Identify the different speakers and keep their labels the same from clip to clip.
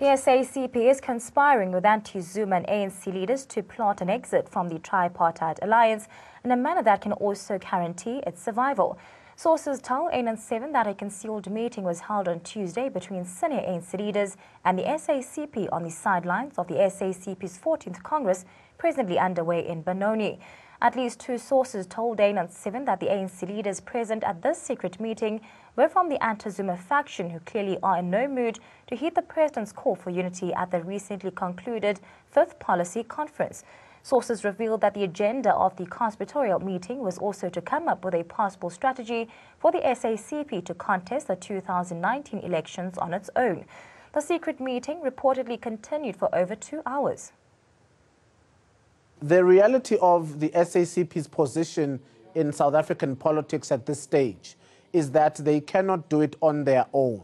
Speaker 1: The SACP is conspiring with anti-Zuma and ANC leaders to plot an exit from the tripartite alliance in a manner that can also guarantee its survival. Sources tell ANN7 that a concealed meeting was held on Tuesday between senior ANC leaders and the SACP on the sidelines of the SACP's 14th Congress, presently underway in Benoni. At least two sources told ANN7 that the ANC leaders present at this secret meeting were from the anti-Zuma faction, who clearly are in no mood to heed the president's call for unity at the recently concluded 5th Policy Conference. Sources revealed that the agenda of the conspiratorial meeting was also to come up with a possible strategy for the SACP to contest the 2019 elections on its own. The secret meeting reportedly continued for over 2 hours.
Speaker 2: The reality of the SACP's position in South African politics at this stage is that they cannot do it on their own.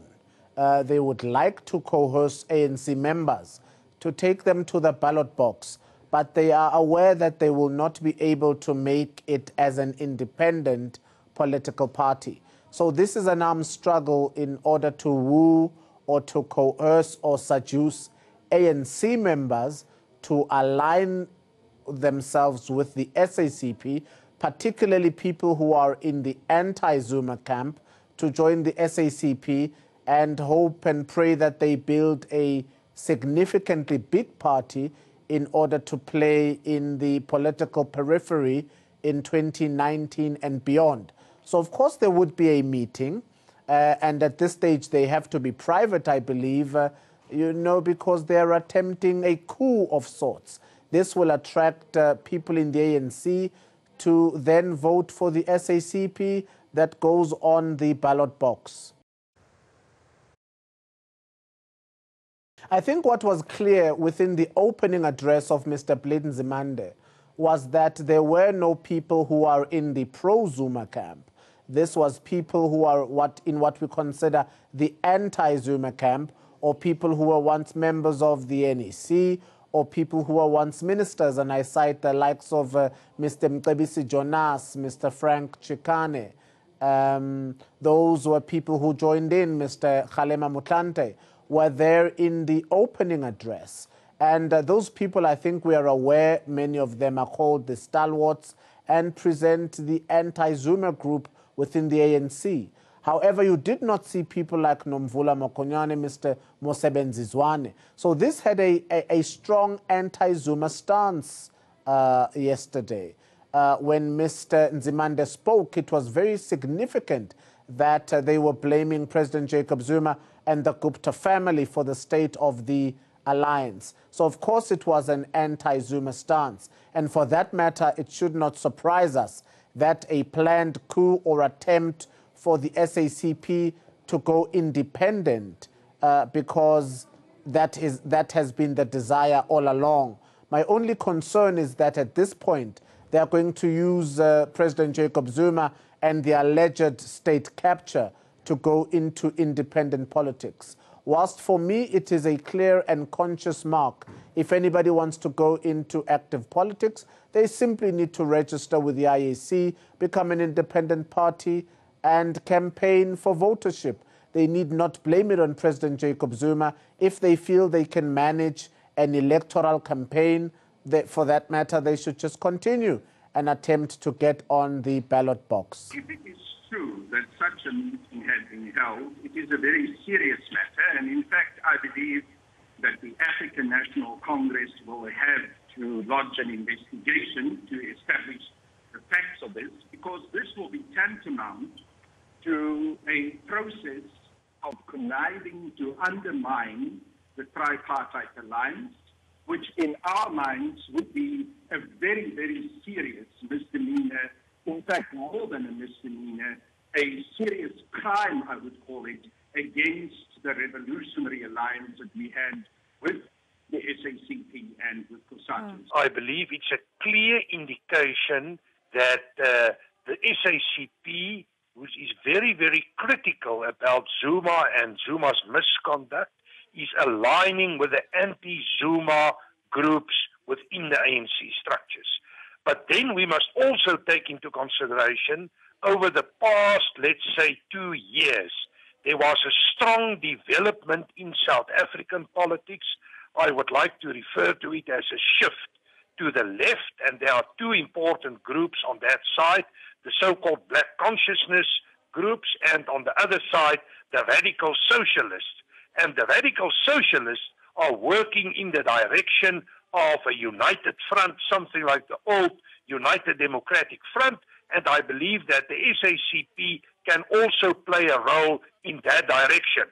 Speaker 2: They would like to coerce ANC members to take them to the ballot box, but they are aware that they will not be able to make it as an independent political party. So this is an armed struggle in order to woo or to coerce or seduce ANC members to align themselves with the SACP, particularly people who are in the anti-Zuma camp, to join the SACP and hope and pray that they build a significantly big party in order to play in the political periphery in 2019 and beyond. So, of course, there would be a meeting, and at this stage they have to be private, I believe, because they're attempting a coup of sorts. This will attract people in the ANC to then vote for the SACP that goes on the ballot box. I think what was clear within the opening address of Mr. Nzimande was that there were no people who are in the pro-Zuma camp. This was people who are in what we consider the anti-Zuma camp, or people who were once members of the NEC, or people who were once ministers, and I cite the likes of Mr. Mcebisi Jonas, Mr. Frank Chikane. Those were people who joined in. Mr. Kgalema Motlanthe were there in the opening address. And those people, I think we are aware, many of them are called the stalwarts and present the anti-Zuma group within the ANC. However, you did not see people like Nomvula Mokonyane, Mr. Mosebenzi Zwane. So this had a strong anti-Zuma stance yesterday. When Mr. Nzimande spoke, it was very significant that they were blaming President Jacob Zuma and the Gupta family for the state of the alliance. So, of course, it was an anti-Zuma stance. And for that matter, it should not surprise us that a planned coup or attempt for the SACP to go independent, because that has been the desire all along. My only concern is that at this point, they are going to use President Jacob Zuma and the alleged state capture to go into independent politics. Whilst for me it is a clear and conscious mark, if anybody wants to go into active politics, they simply need to register with the IAC, become an independent party, and campaign for votership. They need not blame it on President Jacob Zuma. If they feel they can manage an electoral campaign, for that matter, they should just continue and attempt to get on the ballot box.
Speaker 3: If it is true that such a meeting had been held, it is a very serious matter. And in fact, I believe that the African National Congress will have to lodge an investigation to establish the facts of this, because this will be tantamount to a process of conniving to undermine the tripartite alliance, which in our minds would be a very, very serious misdemeanor, in fact, more than a misdemeanor, a serious crime, I would call it, against the revolutionary alliance that we had with the SACP and with COSATU.
Speaker 4: I believe it's a clear indication that the SACP, which is very, very critical about Zuma and Zuma's misconduct, is aligning with the anti-Zuma groups within the ANC structures. But then we must also take into consideration over the past, let's say, 2 years, There was a strong development in South African politics. I would like to refer to it as a shift to the left, and there are two important groups on that side, the so-called black consciousness groups, and on the other side, the radical socialists. And the radical socialists are working in the direction of a united front, something like the old United Democratic Front, and I believe that the SACP can also play a role in that direction.